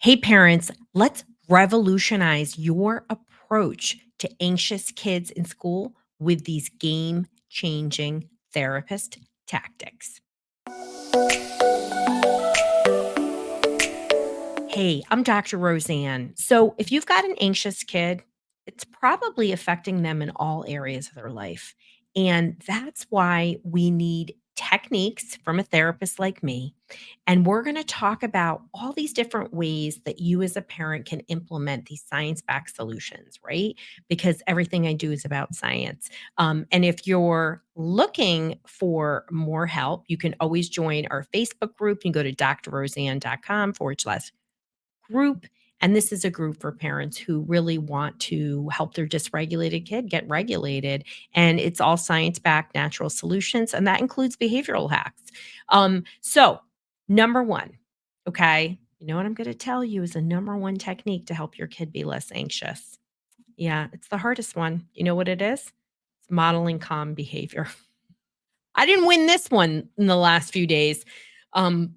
Hey, parents, let's revolutionize your approach to anxious kids in school with these game changing therapist tactics. Hey, I'm Dr. Roseann. So, if you've got an anxious kid, it's probably affecting them in all areas of their life. And that's why we need techniques from a therapist like me. And we're going to talk about all these different ways that you as a parent can implement these science backed solutions, right? Because everything I do is about science. And if you're looking for more help, you can always join our Facebook group. You can go to drroseann.com/group. And this is a group for parents who really want to help their dysregulated kid get regulated. And it's all science backed natural solutions. And that includes behavioral hacks. So, number one, okay, you know what I'm going to tell you is a number one technique to help your kid be less anxious. Yeah, it's the hardest one. You know what it is? It's modeling calm behavior. I didn't win this one in the last few days. Um,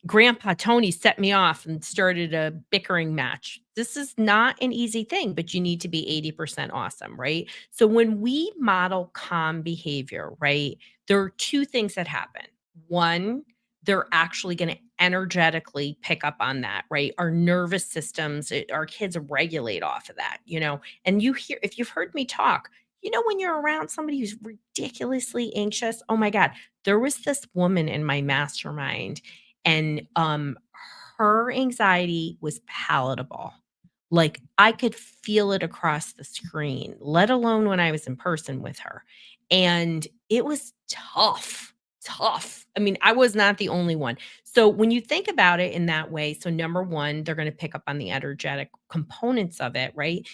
Grandpa Tony set me off and started a bickering match. This is not an easy thing, but you need to be 80% awesome, right? So when we model calm behavior, right, there are two things that happen. One, they're actually going to energetically pick up on that, right? Our nervous systems, our kids regulate off of that, and you hear, if you've heard me talk, when you're around somebody who's ridiculously anxious, oh my God, there was this woman in my mastermind and, her anxiety was palatable. Like, I could feel it across the screen, let alone when I was in person with her, and it was tough, tough. I mean, I was not the only one. So, when you think about it in that way, so number 1, they're gonna pick up on the energetic components of it, right?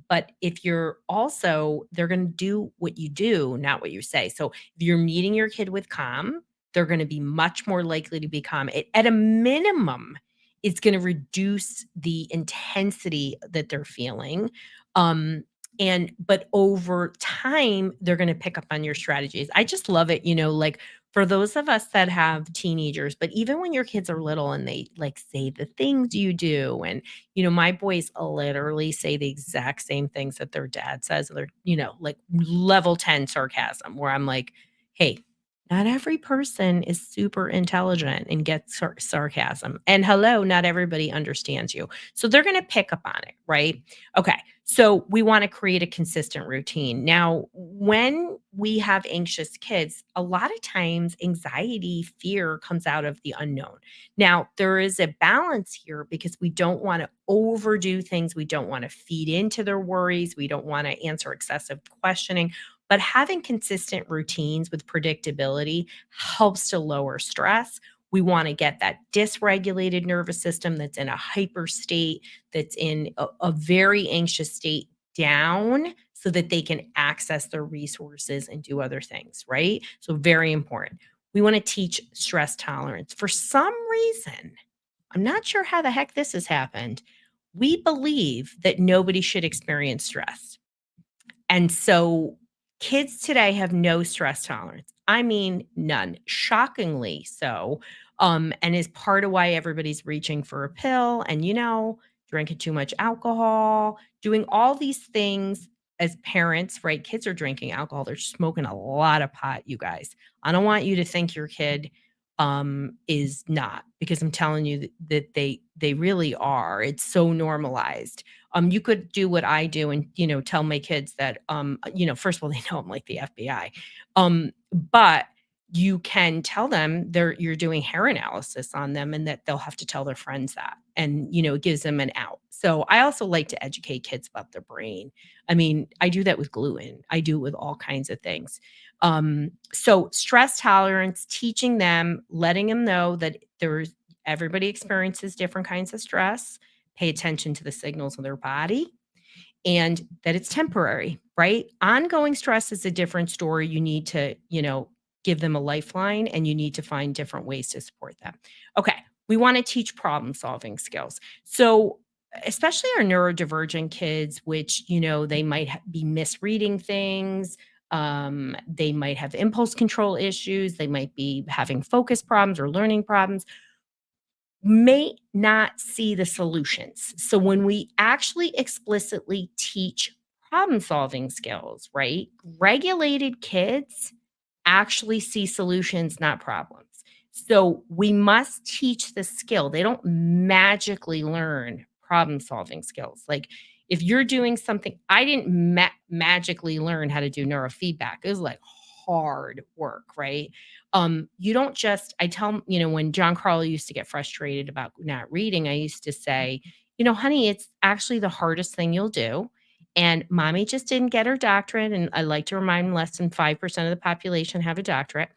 But if you're also they're gonna do what you do, not what you say. So, if you're meeting your kid with calm, they're gonna be much more likely to become at a minimum, it's gonna reduce the intensity that they're feeling, um, but over time, they're gonna pick up on your strategies. I just love it, like, for those of us that have teenagers, but even when your kids are little and they, like, say the things you do, and, my boys literally say the exact same things that their dad says, they're, like, level 10 sarcasm, where I'm like, "Hey, not every person is super intelligent and gets sarcasm. And hello, not everybody understands you." So they're going to pick up on it, right? Okay. So we want to create a consistent routine. Now, when we have anxious kids, a lot of times anxiety, fear comes out of the unknown. Now, there is a balance here because we don't want to overdo things. We don't want to feed into their worries. We don't want to answer excessive questioning, but having consistent routines with predictability helps to lower stress. We want to get that dysregulated nervous system that's in a hyper state, that's in a very anxious state down so that they can access their resources and do other things, right? So, very important. We want to teach stress tolerance. For some reason, I'm not sure how the heck this has happened. We believe that nobody should experience stress. And so kids today have no stress tolerance. I mean, none, shockingly so. And is part of why everybody's reaching for a pill and, drinking too much alcohol, doing all these things as parents, right? Kids are drinking alcohol. They're smoking a lot of pot, you guys. I don't want you to think your kid is not, because I'm telling you that they really are. It's so normalized. You could do what I do and, tell my kids that, first of all, they know I'm like the FBI. But you can tell them you're doing hair analysis on them and that they'll have to tell their friends that. And, it gives them an out. So I also like to educate kids about their brain. I mean, I do that with gluten. I do it with all kinds of things. So stress tolerance, teaching them, letting them know that everybody experiences different kinds of stress, pay attention to the signals of their body, and that it's temporary, right? Ongoing stress is a different story. You need to, give them a lifeline, and you need to find different ways to support them. Okay. We want to teach problem solving skills. So, especially our neurodivergent kids, which, they might be misreading things. They might have impulse control issues. They might be having focus problems or learning problems. may not see the solutions. So when we actually explicitly teach problem solving skills, right? Regulated kids actually see solutions, not problems. So we must teach the skill. They don't magically learn problem solving skills. Like if you're doing something, I didn't magically learn how to do neurofeedback. It was like hard work, right? You don't just, I tell, when John Carl used to get frustrated about not reading, I used to say, honey, it's actually the hardest thing you'll do. And mommy just didn't get her doctorate. And I like to remind less than 5% of the population have a doctorate.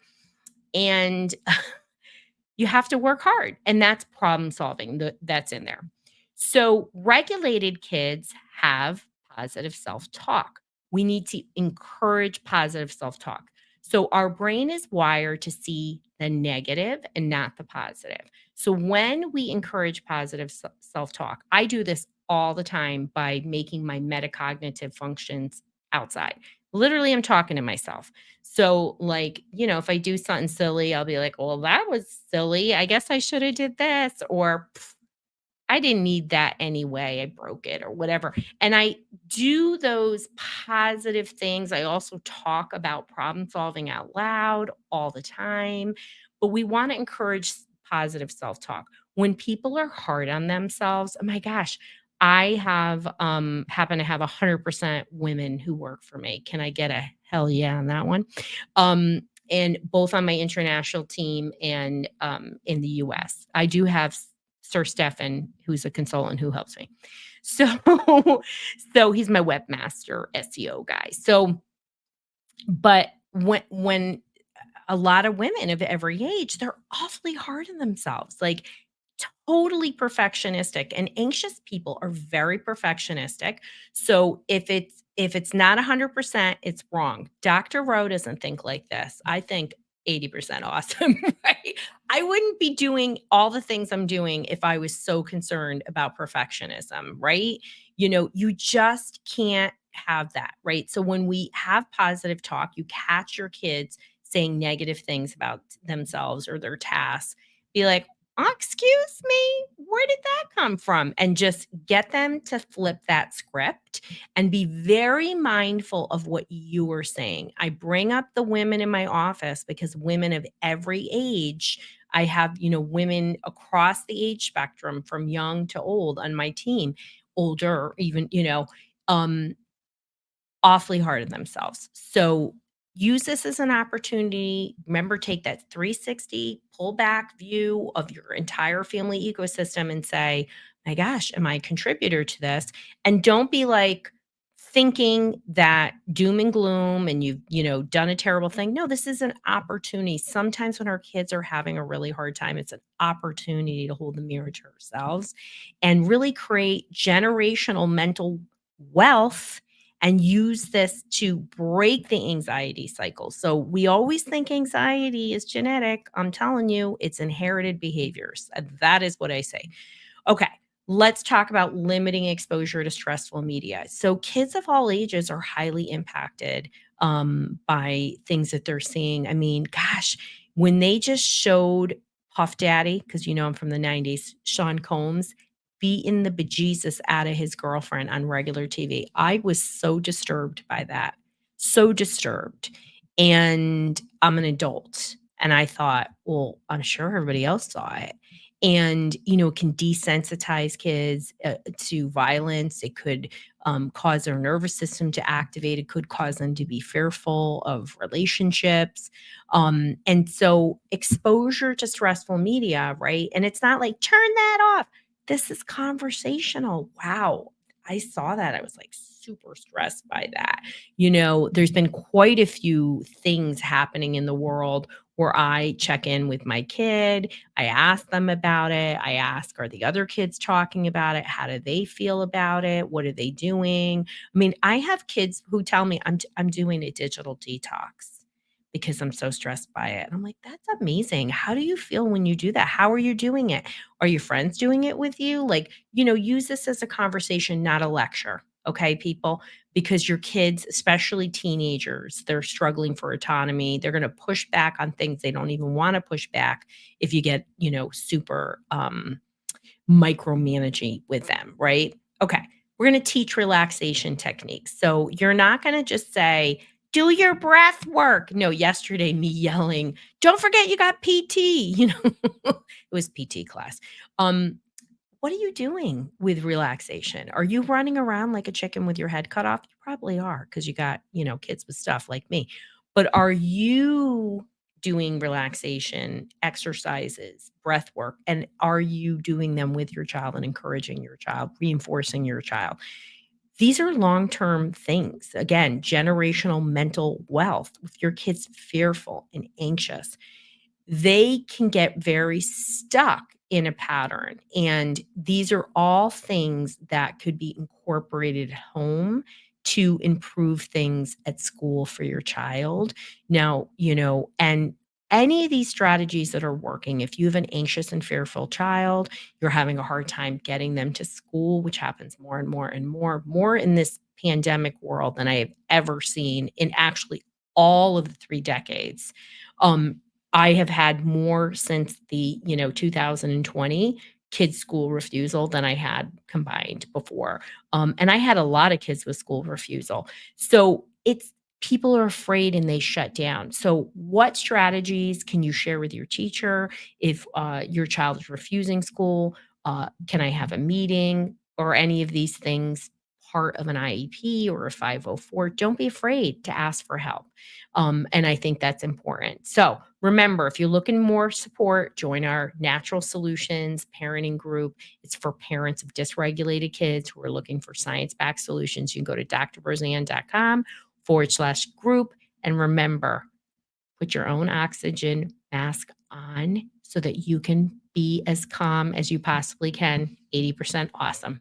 And you have to work hard, and that's problem solving that's in there. So, regulated kids have positive self talk. We need to encourage positive self talk. So, our brain is wired to see the negative and not the positive. So, when we encourage positive self talk, I do this all the time by making my metacognitive functions outside. Literally, I'm talking to myself. So, like, if I do something silly, I'll be like, "Well, that was silly. I guess I shoulda did this," or I didn't need that anyway. I broke it or whatever. And I do those positive things. I also talk about problem solving out loud all the time, but we want to encourage positive self-talk. When people are hard on themselves, oh my gosh, I have happen to have 100% women who work for me. Can I get a hell yeah on that one? And both on my international team and in the US. I do have Sir Stefan, who's a consultant who helps me. So so he's my webmaster SEO guy. So, but when a lot of women of every age, they're awfully hard on themselves, like totally perfectionistic, and anxious people are very perfectionistic. So if it's not 100%, it's wrong. Dr. Rowe doesn't think like this. I think 80% awesome, right? I wouldn't be doing all the things I'm doing if I was so concerned about perfectionism, right? You just can't have that, right? So when we have positive talk, you catch your kids saying negative things about themselves or their tasks. Be like, excuse me, where did that come from? And just get them to flip that script and be very mindful of what you are saying. I bring up the women in my office because women of every age, I have, women across the age spectrum from young to old on my team, older, even, um, awfully hard on themselves. So use this as an opportunity. Remember, take that 360 pull back view of your entire family ecosystem and say, my gosh, am I a contributor to this? And don't be like thinking that doom and gloom and you've, done a terrible thing. No, this is an opportunity. Sometimes when our kids are having a really hard time, it's an opportunity to hold the mirror to ourselves and really create generational mental wealth and use this to break the anxiety cycle. So we always think anxiety is genetic. I'm telling you, it's inherited behaviors. That is what I say. Okay, let's talk about limiting exposure to stressful media. So kids of all ages are highly impacted by things that they're seeing. I mean, gosh, when they just showed Puff Daddy, because I'm from the 90s, Sean Combs beating the bejesus out of his girlfriend on regular TV. I was so disturbed by that. So disturbed. And I'm an adult. And I thought, well, I'm sure everybody else saw it. And it can desensitize kids to violence. It could cause their nervous system to activate. It could cause them to be fearful of relationships. And so exposure to stressful media, right? And it's not like turn that off. This is conversational. Wow. I saw that. I was like super stressed by that. There's been quite a few things happening in the world where I check in with my kid. I ask them about it. I ask, are the other kids talking about it? How do they feel about it? What are they doing? I mean, I have kids who tell me I'm doing a digital detox because I'm so stressed by it. And I'm like, that's amazing. How do you feel when you do that? How are you doing it? Are your friends doing it with you? Like, use this as a conversation, not a lecture. Okay, people. because your kids, especially teenagers, they're struggling for autonomy. They're going to push back on things they don't even want to push back if you get, super micromanaging with them, right? Okay. We're going to teach relaxation techniques. So you're not going to just say, do your breath work. No, yesterday, me yelling, don't forget you got PT, it was PT class. Um, what are you doing with relaxation? Are you running around like a chicken with your head cut off? You probably are because you got, kids with stuff like me. But are you doing relaxation exercises, breath work, and are you doing them with your child and encouraging your child, reinforcing your child? These are long-term things. Again, generational mental wealth. If your kid's fearful and anxious, they can get very stuck in a pattern. And these are all things that could be incorporated at home to improve things at school for your child. Now, and any of these strategies that are working, if you have an anxious and fearful child, you're having a hard time getting them to school, which happens more and more and more in this pandemic world than I have ever seen in actually all of the 3 decades. Um, I have had more since the, 2020 kids school refusal than I had combined before. And I had a lot of kids with school refusal. So it's people are afraid and they shut down. So what strategies can you share with your teacher if your child is refusing school? Can I have a meeting or any of these things part of an IEP or a 504? Don't be afraid to ask for help. And I think that's important. So remember, if you're looking more support, join our Natural Solutions parenting group. It's for parents of dysregulated kids who are looking for science-backed solutions. You can go to drroseann.com/group. And remember, put your own oxygen mask on so that you can be as calm as you possibly can. 80% awesome.